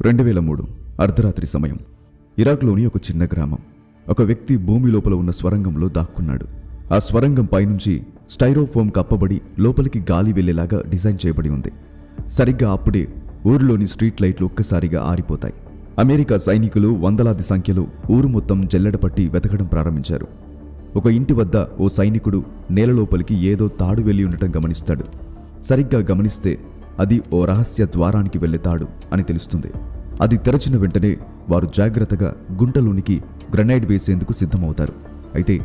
2003 అర్ధరాత్రి సమయం. ఇరాక్లోని ఒక చిన్న గ్రామం. ఒక వ్యక్తి భూమి లోపల ఉన్న స్వరంగంలో దాక్కున్నాడు. ఆ స్వరంగం పైనుంచి స్టైరోఫోమ్ కప్పబడి లోపలికి గాలి వెళ్లేలాగా డిజైన్ చేయబడి ఉంది. సరిగ్గా అప్పుడే ఊరిలోని స్ట్రీట్ లైట్లు ఒక్కసారిగా ఆరిపోతాయి. అమెరికా సైనికులు వందలాది సంఖ్యలో ఊరు మొత్తం జల్లెడపట్టి వెతకడం ప్రారంభించారు. ఒక ఇంటి వద్ద ఓ సైనికుడు నేలలోపలికి ఏదో తాడు వెళ్లి ఉండటం గమనిస్తాడు. సరిగ్గా గమనిస్తే అది ఓ రహస్య ద్వారానికి వెళ్లే తాడు అని తెలుస్తుంది. అది తెరచిన వెంటనే వారు జాగ్రత్తగా గుంటలోనికి గ్రెనేడ్ వేసేందుకు సిద్ధమవుతారు. అయితే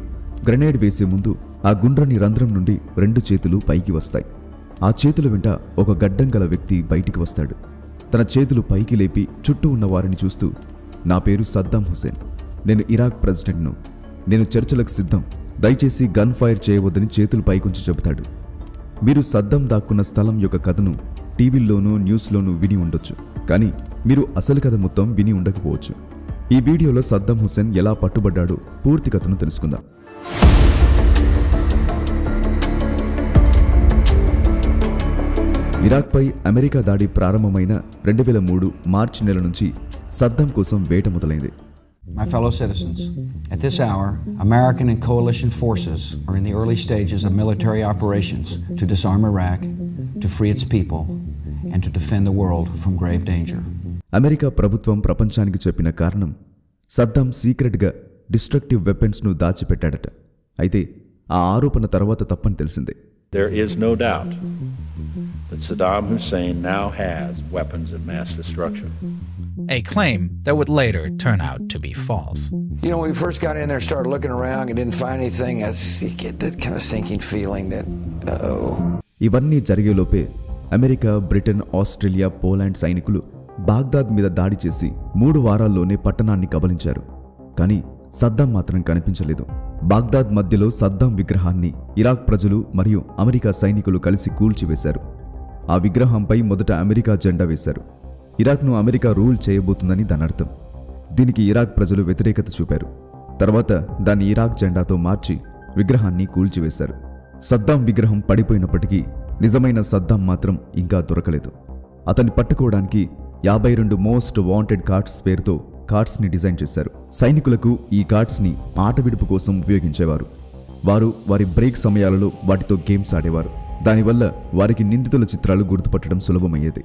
గ్రెనేడ్ వేసే ముందు ఆ గుండ్రని రంధ్రం నుండి 2 చేతులు పైకి వస్తాయి. ఆ చేతుల వెంట ఒక గడ్డం గల వ్యక్తి బయటికి వస్తాడు. తన చేతులు పైకి లేపి చుట్టూ ఉన్న వారిని చూస్తూ, నా పేరు సద్దాం హుసేన్, నేను ఇరాక్ ప్రెసిడెంట్ను, నేను చర్చలకు సిద్ధం, దయచేసి గన్ ఫైర్ చేయవద్దని చేతులు పైకుంచి చెబుతాడు. మీరు సద్దాం దాక్కున్న స్థలం యొక్క కథను టీవీల్లోనూ న్యూస్లోనూ విని ఉండొచ్చు, కానీ మీరు అసలు కథ మొత్తం విని ఉండకపోవచ్చు. ఈ వీడియోలో సద్దాం హుసేన్ ఎలా పట్టుబడ్డాడో పూర్తి కథను తెలుసుకుందాం. ఇరాక్పై అమెరికా దాడి ప్రారంభమైన 2003 మార్చి నెల నుంచి సద్దాం కోసం వేట మొదలైంది. My fellow citizens, at this hour, American and coalition forces are in the early stages of military operations to disarm Iraq, to free its people, and to defend the world from grave danger. America ప్రభుత్వం ప్రపంచానికి చెప్పిన కారణం సద్దాం సీక్రెట్గా destructive వెపన్స్ను దాచిపెట్టాడట. అయితే ఆ ఆరోపణ తర్వాత తప్పని తెలిసిందే. There is no doubt that Saddam Hussein now has weapons of mass destruction. A claim that would later turn out to be false. You know, when we first got in there and started looking around and didn't find anything, I get that kind of sinking feeling that, uh-oh. ఇవన్నీ జరిగేలోపే America, Britain, Australia, Poland సైనికులు Baghdad మీద దాడి చేసి 3 వారాల్లోనే పట్టణాన్ని కబలించారు. కానీ సద్దాం మాత్రం కనిపించలేదు. Baghdad మధ్యలో సద్దాం విగ్రహాన్ని ఇరాక్ ప్రజలు మరియు అమెరికా సైనికులు కలిసి కూల్చివేశారు. ఆ విగ్రహంపై మొదట అమెరికా జెండా వేశారు. ఇరాక్ను అమెరికా రూల్ చేయబోతుందని దాని అర్థం. దీనికి ఇరాక్ ప్రజలు వ్యతిరేకత చూపారు. తర్వాత దాన్ని ఇరాక్ జెండాతో మార్చి విగ్రహాన్ని కూల్చివేశారు. సద్దాం విగ్రహం పడిపోయినప్పటికీ నిజమైన సద్దాం మాత్రం ఇంకా దొరకలేదు. అతన్ని పట్టుకోవడానికి 52 మోస్ట్ వాంటెడ్ కార్డ్స్ పేరుతో కార్డ్స్ని డిజైన్ చేశారు. సైనికులకు ఈ కార్డ్స్ని ఆట విడుపు కోసం ఉపయోగించేవారు. వారు వారి బ్రేక్ సమయాలలో వాటితో గేమ్స్ ఆడేవారు. దానివల్ల వారికి నిందితుల చిత్రాలు గుర్తుపట్టడం సులభమయ్యేది.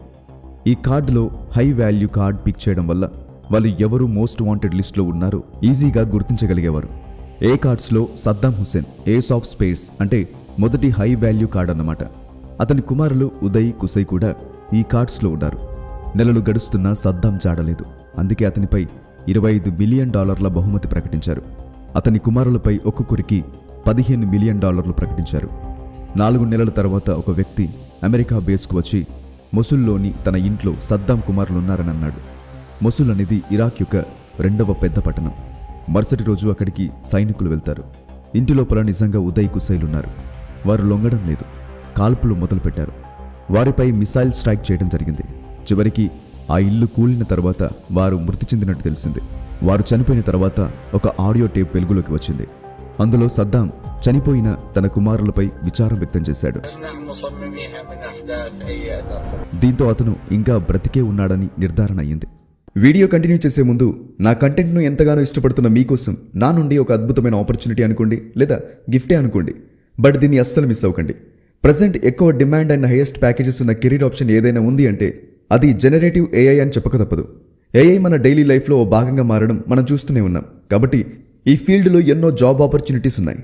ఈ కార్డులో హై వాల్యూ కార్డ్ పిక్ చేయడం వల్ల వాళ్ళు ఎవరు మోస్ట్ వాంటెడ్ లిస్టులో ఉన్నారో ఈజీగా గుర్తించగలిగేవారు. ఏ కార్డ్స్లో Saddam Hussein ace of spades అంటే మొదటి హై వాల్యూ కార్డ్ అన్నమాట. అతని కుమారులు ఉదయ్, కుసై కూడా ఈ కార్డ్స్లో ఉన్నారు. నెలలు గడుస్తున్నా సద్దాం చాడలేదు. అందుకే అతనిపై $25 మిలియన్ బహుమతి ప్రకటించారు. అతని కుమారులపై ఒక్కొక్కరికి $15 మిలియన్ ప్రకటించారు. 4 నెలల తర్వాత ఒక వ్యక్తి అమెరికా బేస్కు వచ్చి మొసుల్లోని తన ఇంట్లో సద్దాం కుమారులున్నారని అన్నాడు. మొసుల్ అనేది ఇరాక్ యొక్క 2వ పెద్ద పట్టణం. మరుసటి రోజు అక్కడికి సైనికులు వెళ్తారు. ఇంటి లోపల నిజంగా ఉదయ్, కుసైలున్నారు. వారు లొంగడం లేదు. కాల్పులు మొదలుపెట్టారు. వారిపై మిసైల్ స్ట్రైక్ చేయడం జరిగింది. చివరికి ఆ ఇల్లు కూలిన తర్వాత వారు మృతి చెందినట్టు తెలిసింది. వారు చనిపోయిన తర్వాత ఒక ఆడియో టేప్ వెలుగులోకి వచ్చింది. అందులో సద్దాం చనిపోయిన తన కుమారులపై విచారం వ్యక్తం చేశాడు. దీంతో అతను ఇంకా బ్రతికే ఉన్నాడని నిర్ధారణ అయ్యింది. వీడియో కంటిన్యూ చేసే ముందు నా కంటెంట్ను ఎంతగానో ఇష్టపడుతున్న మీకోసం నా నుండి ఒక అద్భుతమైన ఆపర్చునిటీ అనుకోండి, లేదా గిఫ్టే అనుకోండి. బట్ దీన్ని అస్సలు మిస్ అవ్వకండి. ప్రజెంట్ ఎక్కువ డిమాండ్ అండ్ హైయెస్ట్ ప్యాకేజెస్ ఉన్న కెరీర్ ఆప్షన్ ఏదైనా ఉంది అంటే అది జనరేటివ్ ఏఐ అని చెప్పక తప్పదు. ఏఐ మన డైలీ లైఫ్లో ఓ భాగంగా మారడం మనం చూస్తూనే ఉన్నాం. కాబట్టి ఈ ఫీల్డ్లో ఎన్నో జాబ్ ఆపర్చునిటీస్ ఉన్నాయి.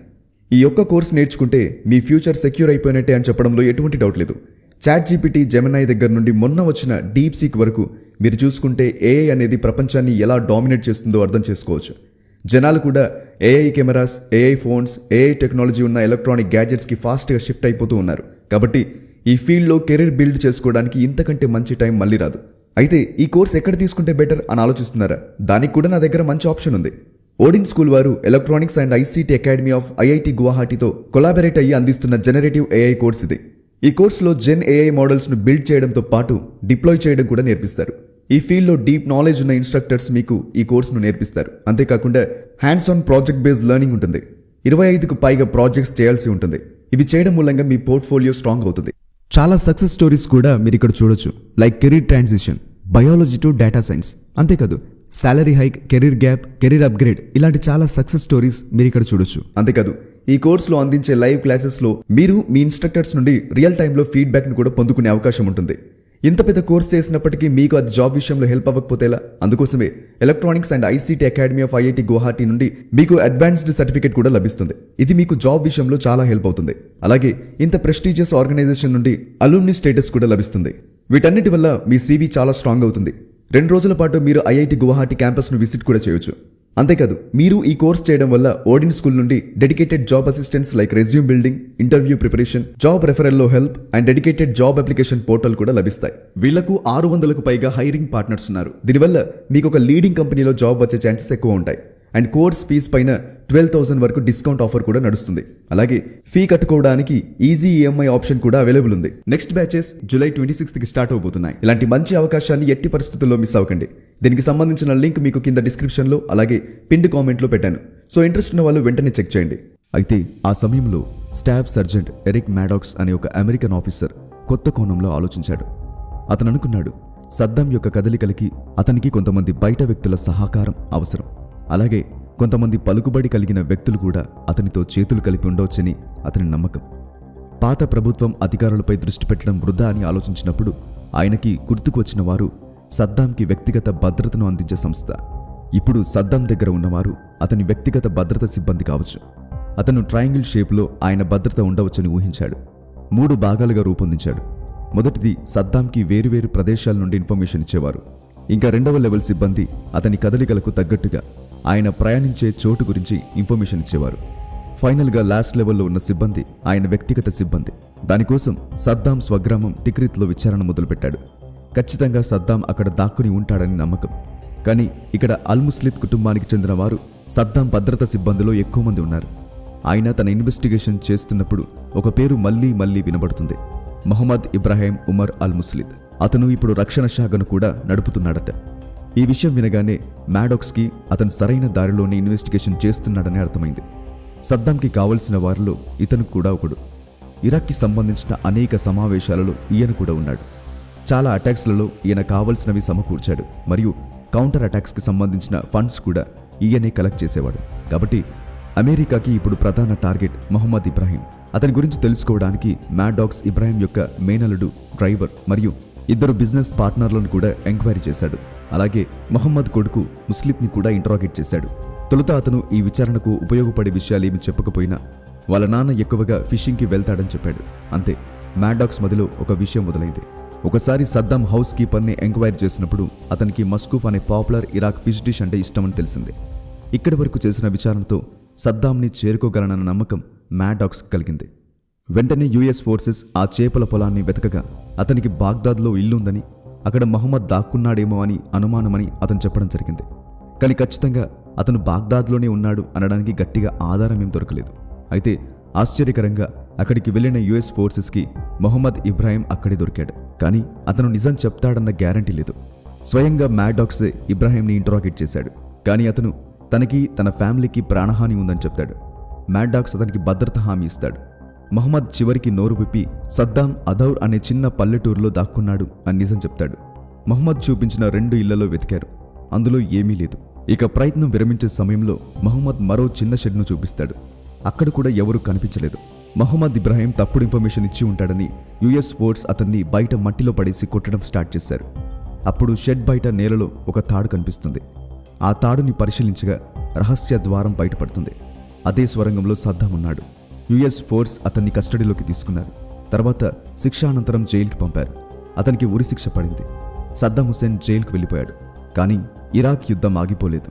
ఈ ఒక్క కోర్స్ నేర్చుకుంటే మీ ఫ్యూచర్ సెక్యూర్ అయిపోయినట్టే అని చెప్పడంలో ఎటువంటి డౌట్ లేదు. చాట్‌జీపీటీ, జెమినై దగ్గర నుండి మొన్న వచ్చిన డీప్ సీక్ వరకు మీరు చూసుకుంటే ఏఐ అనేది ప్రపంచాన్ని ఎలా డామినేట్ చేస్తుందో అర్థం చేసుకోవచ్చు. జనాలు కూడా AI cameras, AI phones, AI technology ఉన్న ఎలక్ట్రానిక్ గ్యాజెట్స్కి ఫాస్ట్గా షిఫ్ట్ అయిపోతూ ఉన్నారు. కాబట్టి ఈ ఫీల్డ్లో కెరీర్ బిల్డ్ చేసుకోవడానికి ఇంతకంటే మంచి టైం మళ్ళీ రాదు. అయితే ఈ కోర్స్ ఎక్కడ తీసుకుంటే బెటర్ అని ఆలోచిస్తున్నారా? దానికి కూడా నా దగ్గర మంచి ఆప్షన్ ఉంది. ఓడిన్ స్కూల్ వారు electronics and ICT academy of IIT గువాహటితో కొలాబరేట్ అయ్యి అందిస్తున్న జనరేటివ్ ఏఐ కోర్స్ ఇది. ఈ కోర్సులో జెన్ ఏఐ మోడల్స్ను బిల్డ్ చేయడంతో పాటు డిప్లాయ్ చేయడం కూడా నేర్పిస్తారు. ఈ ఫీల్డ్లో డీప్ నాలెడ్జ్ ఉన్న ఇన్స్ట్రక్టర్స్ మీకు ఈ కోర్సును నేర్పిస్తారు. అంతేకాకుండా hands on project based learning ఉంటుంది. 25కు పైగా ప్రాజెక్ట్స్ చేయాల్సి ఉంటుంది. ఇవి చేయడం మూలంగా మీ పోర్ట్ఫోలియో స్ట్రాంగ్ అవుతుంది. చాలా సక్సెస్ స్టోరీస్ కూడా మీరు ఇక్కడ చూడొచ్చు. Like career transition, biology to data science. అంతేకాదు salary hike, career gap, career upgrade ఇలాంటి చాలా సక్సెస్ స్టోరీస్ మీరు ఇక్కడ చూడొచ్చు. అంతేకాదు ఈ కోర్సులో అందించే లైవ్ క్లాసెస్లో మీరు మీ ఇన్స్ట్రక్టర్స్ నుండి రియల్ టైంలో ఫీడ్బ్యాక్ను కూడా పొందుకునే అవకాశం ఉంటుంది. ఇంత పెద్ద కోర్స్ చేసినప్పటికీ మీకు అది జాబ్ విషయంలో హెల్ప్ అవ్వకపోతే ఎలా? అందుకోసమే electronics and ICT academy of IIT Guwahati నుండి మీకు అడ్వాన్స్డ్ సర్టిఫికేట్ కూడా లభిస్తుంది. ఇది మీకు జాబ్ విషయంలో చాలా హెల్ప్ అవుతుంది. అలాగే ఇంత ప్రెస్టీజియస్ ఆర్గనైజేషన్ నుండి అలూమ్ని స్టేటస్ కూడా లభిస్తుంది. వీటన్నిటి వల్ల మీ సీవీ చాలా స్ట్రాంగ్ అవుతుంది. 2 రోజుల పాటు మీరు ఐఐటి గువాహటి క్యాంపస్ను విజిట్ కూడా చేయొచ్చు. అంతేకాదు మీరు ఈ కోర్స్ చేయడం వల్ల ఓడిన్ స్కూల్ నుండి dedicated job assistants like resume building, interview preparation, job రెఫరల్లో help and dedicated job application portal కూడా లభిస్తాయి. వీళ్లకు 600కు పైగా హైరింగ్ పార్ట్నర్స్ ఉన్నారు. దీనివల్ల మీకు ఒక లీడింగ్ కంపెనీలో జాబ్ వచ్చే ఛాన్సెస్ ఎక్కువ ఉంటాయి. అండ్ కోర్స్ ఫీజ్ పైన 12,000 వరకు డిస్కౌంట్ ఆఫర్ కూడా నడుస్తుంది. అలాగే ఫీ కట్టుకోవడానికి ఈజీ ఈఎంఐ ఆప్షన్ కూడా అవైలబుల్ ఉంది. నెక్స్ట్ బ్యాచెస్ జూలై 26కి స్టార్ట్ అవబోతున్నాయి. ఇలాంటి మంచి అవకాశాన్ని ఎట్టి పరిస్థితుల్లో మిస్ అవ్వకండి. దీనికి సంబంధించిన లింక్ మీకు కింద డిస్క్రిప్షన్లో అలాగే పిన్డ్ కామెంట్లో పెట్టాను. సో ఇంట్రెస్ట్ ఉన్న వాళ్ళు వెంటనే చెక్ చేయండి. అయితే ఆ సమయంలో స్టాఫ్ సర్జెంట్ ఎరిక్ మ్యాడాక్స్ అనే ఒక అమెరికన్ ఆఫీసర్ కొత్త కోణంలో ఆలోచించాడు. అతను అనుకున్నాడు, సద్దాం యొక్క కదలికలకి అతనికి కొంతమంది బయట వ్యక్తుల సహకారం అవసరం. అలాగే కొంతమంది పలుకుబడి కలిగిన వ్యక్తులు కూడా అతనితో చేతులు కలిపి ఉండవచ్చని అతని నమ్మకం. పాత ప్రభుత్వం అధికారులపై దృష్టి పెట్టడం వృధా అని ఆలోచించినప్పుడు ఆయనకి గుర్తుకు వచ్చిన వారు సద్దాంకి వ్యక్తిగత భద్రతను అందించే సంస్థ. ఇప్పుడు సద్దాం దగ్గర ఉన్నవారు అతని వ్యక్తిగత భద్రత సిబ్బంది కావచ్చు. అతను ట్రయాంగిల్ షేప్లో ఆయన భద్రత ఉండవచ్చని ఊహించాడు. 3 భాగాలుగా రూపొందించాడు. మొదటిది సద్దాంకి వేరువేరు ప్రదేశాల నుండి ఇన్ఫర్మేషన్ ఇచ్చేవారు. ఇంకా 2వ లెవెల్ సిబ్బంది అతని కదలికలకు తగ్గట్టుగా ఆయన ప్రయాణించే చోటు గురించి ఇన్ఫర్మేషన్ ఇచ్చేవారు. ఫైనల్గా లాస్ట్ లెవెల్లో ఉన్న సిబ్బంది ఆయన వ్యక్తిగత సిబ్బంది. దానికోసం సద్దాం స్వగ్రామం టిక్రిత్లో విచారణ మొదలుపెట్టాడు. ఖచ్చితంగా సద్దాం అక్కడ దాక్కుని ఉంటాడని నమ్మకం. కానీ ఇక్కడ అల్-ముస్లిద్ కుటుంబానికి చెందిన వారు సద్దాం భద్రతా సిబ్బందిలో ఎక్కువ మంది ఉన్నారు. ఆయన తన ఇన్వెస్టిగేషన్ చేస్తున్నప్పుడు ఒక పేరు మళ్లీ మళ్లీ వినబడుతుంది, మొహమ్మద్ ఇబ్రాహీం ఉమర్ అల్-ముస్లిద్. అతను ఇప్పుడు రక్షణ శాఖను కూడా నడుపుతున్నాడట. ఈ విషయం వినగానే మ్యాడాక్స్కి అతను సరైన దారిలోనే ఇన్వెస్టిగేషన్ చేస్తున్నాడని అర్థమైంది. సద్దాంకి కావలసిన వారిలో ఇతను కూడా ఒకడు. ఇరాక్కి సంబంధించిన అనేక సమావేశాలలో ఈయన కూడా ఉన్నాడు. చాలా అటాక్స్లలో ఈయన కావలసినవి సమకూర్చాడు. మరియు కౌంటర్ అటాక్స్కి సంబంధించిన ఫండ్స్ కూడా ఈయనే కలెక్ట్ చేసేవాడు. కాబట్టి అమెరికాకి ఇప్పుడు ప్రధాన టార్గెట్ మొహమ్మద్ ఇబ్రాహీం. అతని గురించి తెలుసుకోవడానికి మ్యాడాక్స్ ఇబ్రాహీం యొక్క మేనలుడు, డ్రైవర్ మరియు 2 బిజినెస్ పార్ట్నర్లను కూడా ఎంక్వైరీ చేశాడు. అలాగే మొహమ్మద్ కొడుకు ముస్లిద్ని కూడా ఇంట్రాగేట్ చేశాడు. తొలుత అతను ఈ విచారణకు ఉపయోగపడే విషయాలేమీ చెప్పకపోయినా వాళ్ళ నాన్న ఎక్కువగా ఫిషింగ్కి వెళ్తాడని చెప్పాడు. అంతే, మ్యాడాక్స్ మధ్యలో ఒక విషయం మొదలైంది. ఒకసారి సద్దాం హౌస్ కీపర్ని ఎంక్వైరీ చేసినప్పుడు అతనికి మస్కూఫ్ అనే పాపులర్ ఇరాక్ ఫిష్ డిష్ అంటే ఇష్టమని తెలిసింది. ఇక్కడి వరకు చేసిన విచారణతో సద్దాంని చేరుకోగలనన్న నమ్మకం మ్యాడాక్స్ కలిగింది. వెంటనే యుఎస్ ఫోర్సెస్ ఆ చేపల పొలాన్ని వెతకగా అతనికి బాగ్దాద్లో ఇల్లుందని, అక్కడ మహమ్మద్ దాక్కున్నాడేమో అని అనుమానమని అతను చెప్పడం జరిగింది. కానీ ఖచ్చితంగా అతను బాగ్దాద్లోనే ఉన్నాడు అనడానికి గట్టిగా ఆధారం ఏం దొరకలేదు. అయితే ఆశ్చర్యకరంగా అక్కడికి వెళ్లిన యుఎస్ ఫోర్సెస్కి మొహమ్మద్ ఇబ్రాహీం అక్కడే దొరికాడు. కానీ అతను నిజం చెప్తాడన్న గ్యారంటీ లేదు. స్వయంగా మ్యాడాక్సే ఇబ్రాహీంని ఇంట్రాగేట్ చేశాడు. కానీ అతను తనకి తన ఫ్యామిలీకి ప్రాణహాని ఉందని చెప్తాడు. మ్యాడాక్స్ అతనికి భద్రత హామీ ఇస్తాడు. మొహమ్మద్ చివరికి నోరు విప్పి సద్దాం అదౌర్ అనే చిన్న పల్లెటూరులో దాక్కున్నాడు అని నిజం చెప్తాడు. మొహమ్మద్ చూపించిన 2 ఇళ్లలో వెతికారు. అందులో ఏమీ లేదు. ఇక ప్రయత్నం విరమించే సమయంలో మొహమ్మద్ మరో చిన్న షెడ్ను చూపిస్తాడు. అక్కడ కూడా ఎవరూ కనిపించలేదు. మొహమ్మద్ ఇబ్రాహీం తప్పుడు ఇన్ఫర్మేషన్ ఇచ్చి ఉంటాడని యుఎస్ ఫోర్స్ అతన్ని బయట మట్టిలో పడేసి కొట్టడం స్టార్ట్ చేశారు. అప్పుడు షెడ్ బయట నేలలో ఒక తాడు కనిపిస్తుంది. ఆ తాడుని పరిశీలించగా రహస్య ద్వారం బయటపడుతుంది. అదే స్వరంగంలో సద్దాం ఉన్నాడు. యుఎస్ ఫోర్స్ అతన్ని కస్టడీలోకి తీసుకున్నారు. తర్వాత శిక్షానంతరం జైలుకి పంపారు. అతనికి ఉరిశిక్ష పడింది. సద్దాం హుస్సేన్ జైలుకు వెళ్ళిపోయాడు. కానీ ఇరాక్ యుద్ధం ఆగిపోలేదు.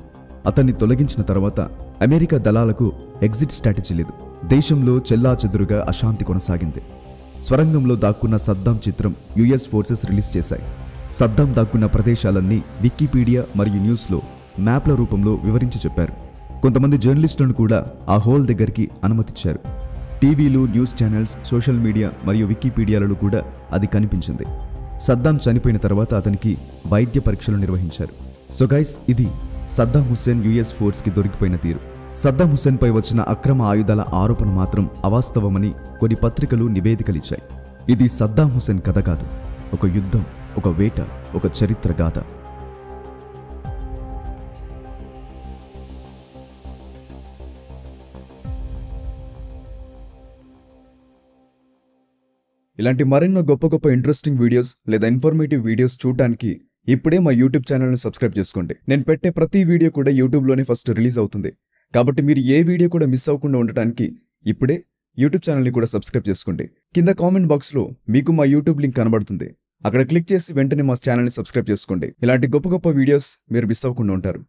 అతన్ని తొలగించిన తర్వాత అమెరికా దళాలకు ఎగ్జిట్ స్ట్రాటజీ లేదు. దేశంలో చెల్లాచెదురుగా అశాంతి కొనసాగింది. స్వరంగంలో దాక్కున్న సద్దాం చిత్రం యుఎస్ ఫోర్సెస్ రిలీజ్ చేశాయి. సద్దాం దాక్కున్న ప్రదేశాలన్నీ వికీపీడియా మరియు న్యూస్లో మ్యాప్ల రూపంలో వివరించి చెప్పారు. కొంతమంది జర్నలిస్టులను కూడా ఆ హోల్ దగ్గరికి అనుమతిచ్చారు. టీవీలు, న్యూస్ ఛానల్స్, సోషల్ మీడియా మరియు వికీపీడియాలలో కూడా అది కనిపించింది. సద్దాం చనిపోయిన తర్వాత అతనికి వైద్య పరీక్షలు నిర్వహించారు. సో గైస్, ఇది సద్దాం హుస్సేన్ యుఎస్ ఫోర్స్కి దొరికిపోయిన తీరు. సద్దాం హుస్సేన్పై వచ్చిన అక్రమ ఆయుధాల ఆరోపణ మాత్రం అవాస్తవమని కొన్ని పత్రికలు నివేదికలిచ్చాయి. ఇది సద్దాం హుస్సేన్ కథ కాదు, ఒక యుద్ధం, ఒక వేట, ఒక చరిత్ర గాథ. ఇలాంటి మరెన్నో గొప్ప గొప్ప ఇంట్రెస్టింగ్ వీడియోస్ లేదా ఇన్ఫర్మేటివ్ వీడియోస్ చూడడానికి ఇప్పుడే మా యూట్యూబ్ ఛానల్ని సబ్స్క్రైబ్ చేసుకోండి. నేను పెట్టే ప్రతి వీడియో కూడా యూట్యూబ్లోనే ఫస్ట్ రిలీజ్ అవుతుంది. కాబట్టి మీరు ఏ వీడియో కూడా మిస్ అవ్వకుండా ఉండటానికి ఇప్పుడే యూట్యూబ్ ఛానల్ని కూడా సబ్స్క్రైబ్ చేసుకోండి. కింద కామెంట్ బాక్స్లో మీకు మా యూట్యూబ్ లింక్ కనబడుతుంది. అక్కడ క్లిక్ చేసి వెంటనే మా ఛానల్ని సబ్స్క్రైబ్ చేసుకోండి. ఇలాంటి గొప్ప గొప్ప వీడియోస్ మీరు మిస్ అవ్వకుండా ఉంటారు.